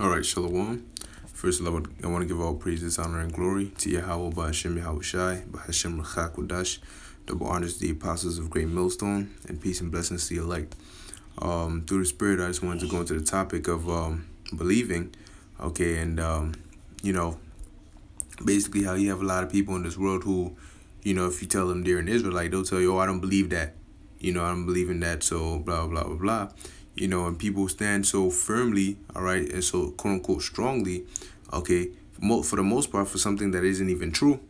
All right, Shalom. First of all, I want to give all praises, honor, and glory to Yahweh, Ba'ashem Yahushai, Ba'ashem Rachakudash, double honors to the apostles of Great Millstone, and peace and blessings to the elect. Through the Spirit, I just wanted to go into the topic of believing, okay, and, basically how you have a lot of people in this world who, if you tell them they're an Israelite, they'll tell you, oh, I don't believe that, I don't believe in that, so blah, blah, blah, blah. And people stand so firmly, all right, and so quote unquote strongly, okay, for the most part, for something that isn't even true,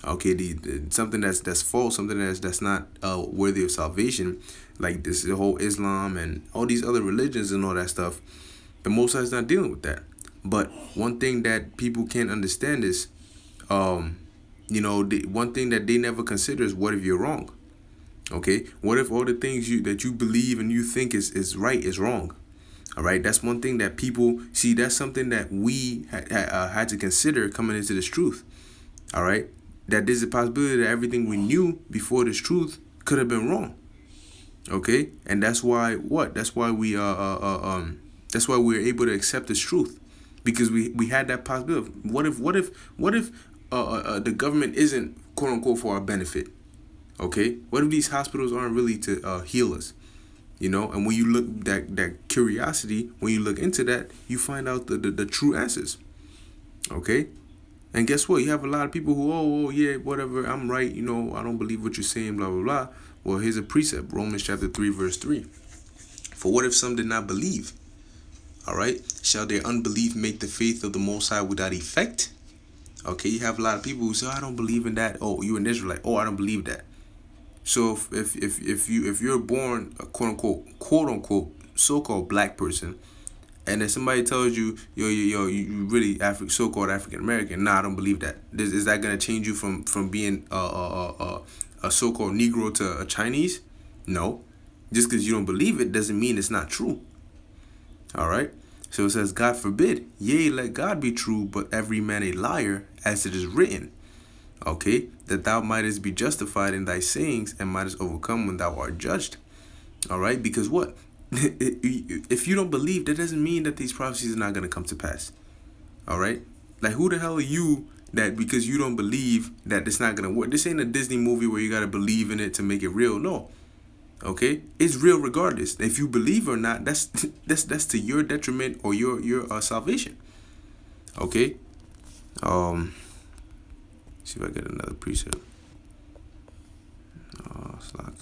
okay, something that's false, something that's not worthy of salvation, like the whole Islam and all these other religions and all that stuff. The Most High is not dealing with that. But one thing that people can't understand is, one thing that they never consider is, what if you're wrong? Okay, what if all the things that you believe and you think is right is wrong? All right, that's one thing that people see. That's something that we had to consider coming into this truth. All right, that there's a possibility that everything we knew before this truth could have been wrong. Okay, and that's why That's why that's why we're able to accept this truth, because we had that possibility. What if the government isn't quote unquote for our benefit? Okay, what if these hospitals aren't really to heal us? And when you look that curiosity, when you look into that, you find out the true answers. Okay, and guess what? You have a lot of people who, oh yeah, whatever, I'm right. I don't believe what you're saying, blah blah blah. Well, here's a precept: Romans chapter 3, verse 3. For what if some did not believe? All right, shall their unbelief make the faith of the Most High without effect? Okay, you have a lot of people who say, oh, I don't believe in that. Oh, you're an Israelite. Oh, I don't believe that. So if you're born a quote unquote so-called black person, and then somebody tells you you really so-called African American, nah, I don't believe that. Is that gonna change you from being a so-called Negro to a Chinese? No. Just because you don't believe it doesn't mean it's not true. All right. So it says, God forbid, yea, let God be true, but every man a liar, as it is written. Okay, that thou mightest be justified in thy sayings and mightest overcome when thou art judged. All right, because what? If you don't believe, that doesn't mean that these prophecies are not going to come to pass. All right, like who the hell are you that because you don't believe that it's not going to work? This ain't a Disney movie where you got to believe in it to make it real. No. Okay, it's real regardless. If you believe or not, that's to your detriment or your salvation. Okay. See if I get another precept. Slack.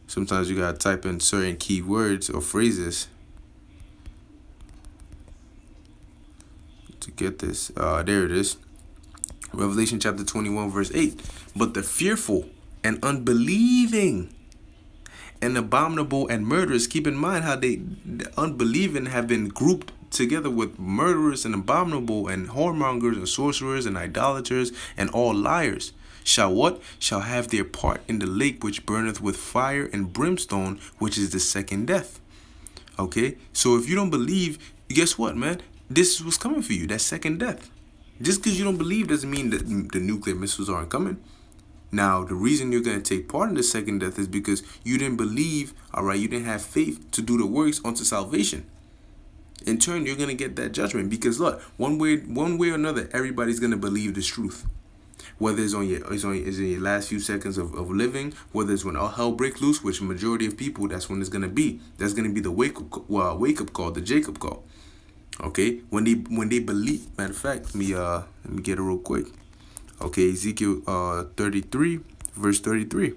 Sometimes you gotta type in certain keywords or phrases to get this. There it is. Revelation chapter 21, verse 8. But the fearful and unbelieving and abominable and murderers, keep in mind how the unbelieving have been grouped together with murderers and abominable and whoremongers and sorcerers and idolaters and all liars, shall what? Shall have their part in the lake which burneth with fire and brimstone, which is the second death. Okay, so if you don't believe, guess what, man? This is what's coming for you, that second death. Just because you don't believe doesn't mean that the nuclear missiles aren't coming. Now, the reason you're going to take part in the second death is because you didn't believe, all right, you didn't have faith to do the works unto salvation. In turn, you're going to get that judgment because, look, one way or another, everybody's going to believe this truth. Whether it's in your last few seconds of living, whether it's when all hell breaks loose, which majority of people, that's when it's going to be. That's going to be the wake up call, the Jacob call. Okay, when they believe. Matter of fact, let me get it real quick. Okay, Ezekiel 33, verse 33.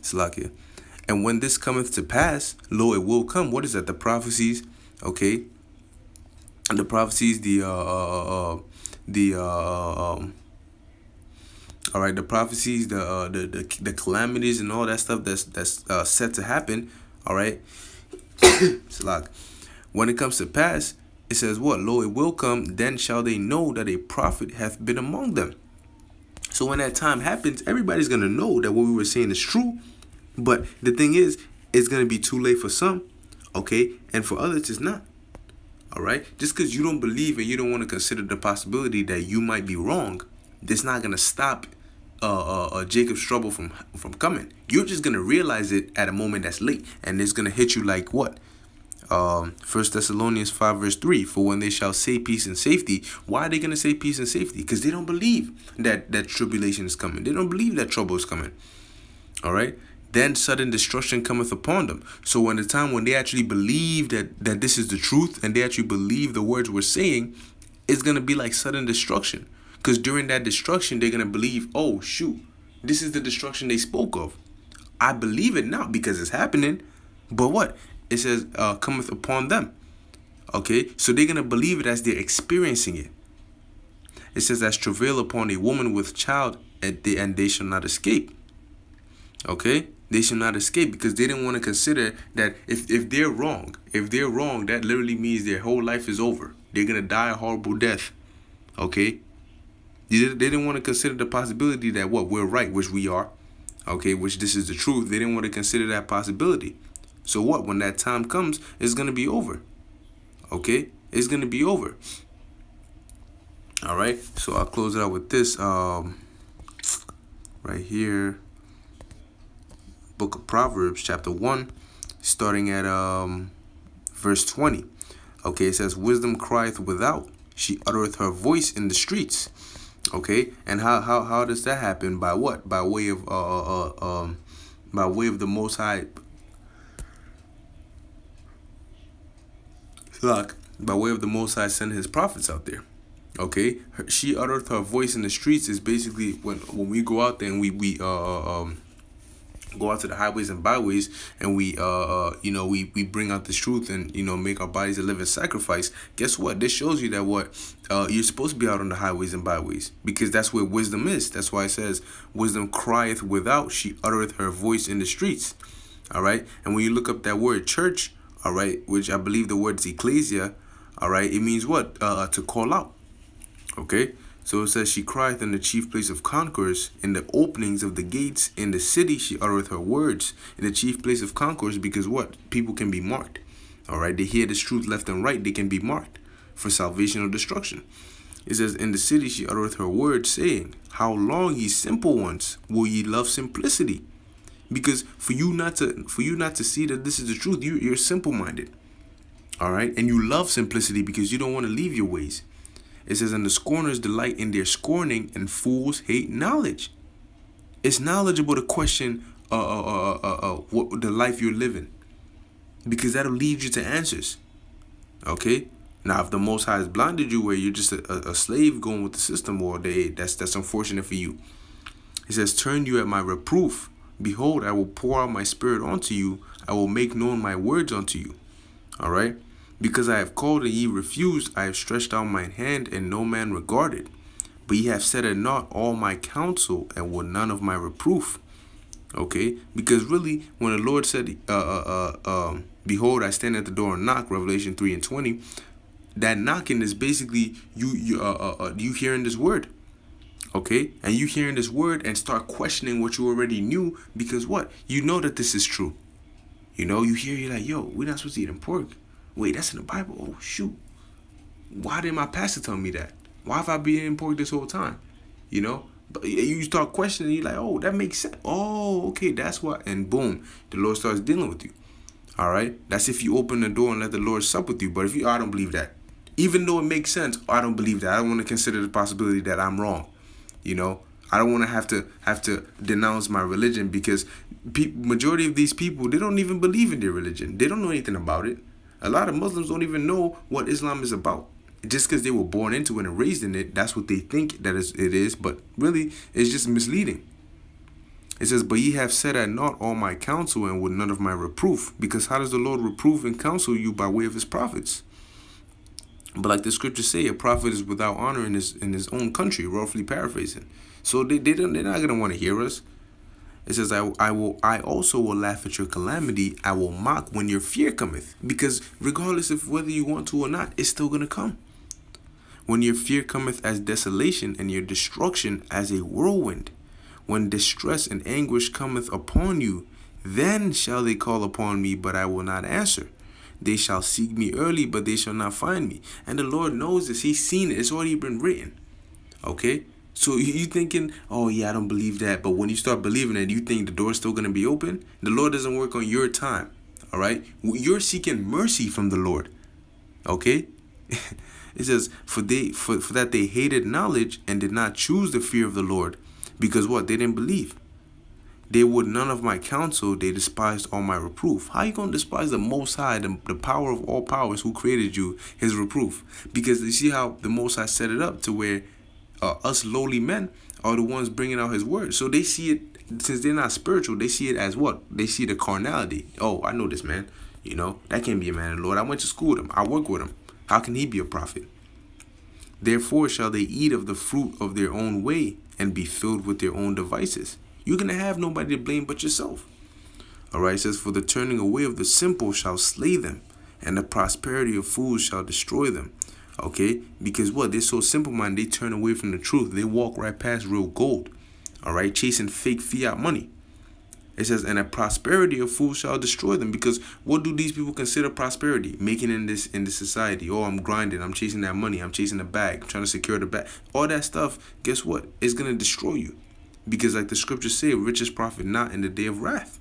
Slakia. And when this cometh to pass, lo, it will come. What is that? The prophecies, okay? And the prophecies, all right, the prophecies, the calamities and all that stuff that's set to happen, all right? Slack. When it comes to pass, it says what? Lo, it will come, then shall they know that a prophet hath been among them. So when that time happens, everybody's going to know that what we were saying is true. But the thing is, it's going to be too late for some, okay? And for others, it's not. All right? Just because you don't believe and you don't want to consider the possibility that you might be wrong, that's not going to stop Jacob's trouble from coming. You're just going to realize it at a moment that's late, and it's going to hit you like what? 1 Thessalonians 5 verse 3, for when they shall say peace and safety. Why are they going to say peace and safety? Because they don't believe that tribulation is coming. They don't believe that trouble is coming. All right? Then sudden destruction cometh upon them. So when the time when they actually believe that this is the truth, and they actually believe the words we're saying, it's going to be like sudden destruction. Because during that destruction, they're going to believe, oh, shoot, this is the destruction they spoke of. I believe it now because it's happening. But what? It says, cometh upon them. Okay? So they're going to believe it as they're experiencing it. It says, as travail upon a woman with child, and they shall not escape. Okay? They shall not escape, because they didn't want to consider that if they're wrong, that literally means their whole life is over. They're going to die a horrible death. Okay? They didn't want to consider the possibility that what? We're right, which we are. Okay? Which this is the truth. They didn't want to consider that possibility. So what? When that time comes, it's going to be over. Okay? It's going to be over. All right? So I'll close it out with this. Right here. Book of Proverbs, chapter 1, starting at verse 20. Okay, it says, wisdom crieth without, she uttereth her voice in the streets. Okay, and how does that happen? By what? By way of the Most High. By way of the Most High sending his prophets out there. Okay, she uttereth her voice in the streets is basically when we go out there and we go out to the highways and byways, and we bring out this truth and make our bodies a living sacrifice. Guess what? This shows you that you're supposed to be out on the highways and byways, because that's where wisdom is. That's why it says wisdom crieth without, she uttereth her voice in the streets. All right, and when you look up that word church, all right, which I believe the word is ecclesia, all right, it means what? To call out. Okay. So it says, she crieth in the chief place of concourse, in the openings of the gates, in the city she uttereth her words. In the chief place of concourse, because what? People can be marked. All right, they hear this truth left and right, they can be marked for salvation or destruction. It says, in the city she uttereth her words, saying, how long, ye simple ones, will ye love simplicity? Because for you not to see that this is the truth, you're simple-minded. All right, and you love simplicity because you don't want to leave your ways. It says, and the scorners delight in their scorning, and fools hate knowledge. It's knowledgeable to question what the life you're living, because that'll lead you to answers. Okay? Now, if the Most High has blinded you where you're just a slave going with the system all day, that's unfortunate for you. It says, turn you at my reproof. Behold, I will pour out my spirit unto you. I will make known my words unto you. All right? Because I have called and ye refused, I have stretched out mine hand, and no man regarded. But ye have set at naught all my counsel, and were none of my reproof. Okay? Because really, when the Lord said, behold, I stand at the door and knock, Revelation 3 and 20, that knocking is basically you hearing this word. Okay? And you hearing this word and start questioning what you already knew, because what? You know that this is true. You hear, you're like, yo, we're not supposed to eat pork. Wait, that's in the Bible. Oh, shoot. Why didn't my pastor tell me that? Why have I been eating pork this whole time? But you start questioning, you're like, oh, that makes sense. Oh, okay, that's what. And boom, the Lord starts dealing with you. All right? That's if you open the door and let the Lord sup with you. But if I don't believe that. Even though it makes sense, I don't believe that. I don't want to consider the possibility that I'm wrong. I don't want to have to denounce my religion, because majority of these people, they don't even believe in their religion. They don't know anything about it. A lot of Muslims don't even know what Islam is about. Just because they were born into it and raised in it, that's what they think that it is. But really, it's just misleading. It says, but ye have set at naught all my counsel, and with none of my reproof. Because how does the Lord reprove and counsel you? By way of his prophets. But like the scriptures say, a prophet is without honor in his own country, roughly paraphrasing. So they're not going to want to hear us. It says, I also will laugh at your calamity. I will mock when your fear cometh. Because regardless of whether you want to or not, it's still going to come. When your fear cometh as desolation, and your destruction as a whirlwind. When distress and anguish cometh upon you, then shall they call upon me, but I will not answer. They shall seek me early, but they shall not find me. And the Lord knows this. He's seen it. It's already been written. Okay? So you thinking, oh yeah, I don't believe that. But when you start believing it, you think the door's still going to be open? The Lord doesn't work on your time. All right? You're seeking mercy from the Lord. Okay? It says, for that they hated knowledge and did not choose the fear of the Lord. Because what? They didn't believe. They would none of my counsel. They despised all my reproof. How you going to despise the Most High, the power of all powers who created you, his reproof? Because you see how the Most High set it up to where us lowly men are the ones bringing out his word. So they see it, since they're not spiritual, they see it as what? They see the carnality. Oh, I know this man. You know, that can't be a man of the Lord. I went to school with him. I work with him. How can he be a prophet? Therefore shall they eat of the fruit of their own way and be filled with their own devices. You're going to have nobody to blame but yourself. All right, it says, for the turning away of the simple shall slay them, and the prosperity of fools shall destroy them. Okay, because what? They're so simple-minded, they turn away from the truth. They walk right past real gold. All right, chasing fake fiat money. It says, and the prosperity of fools shall destroy them. Because what do these people consider prosperity? Making in this society. Oh, I'm grinding. I'm chasing that money. I'm chasing the bag. I'm trying to secure the bag. All that stuff, guess what? It's going to destroy you. Because like the scriptures say, riches profit not in the day of wrath.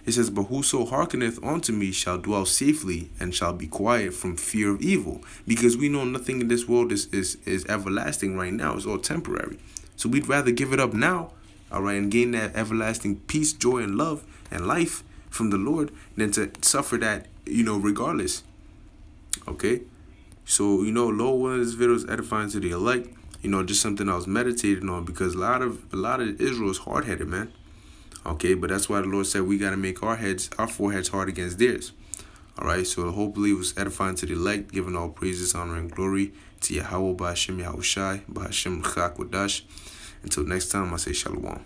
It says, but whoso hearkeneth unto me shall dwell safely and shall be quiet from fear of evil. Because we know nothing in this world is everlasting right now. It's all temporary. So we'd rather give it up now, all right, and gain that everlasting peace, joy, and love and life from the Lord than to suffer that, regardless. Okay? So, Lord willing, this video is edifying to the elect. Just something I was meditating on, because a lot of Israel is hard-headed, man. Okay, but that's why the Lord said we got to make our foreheads hard against theirs. All right, so hopefully it was edifying to the elect, giving all praises, honor, and glory to Yahweh, Ba'ashem Yahushai, Ba'ashem Chak Wadash. Until next time, I say shalom.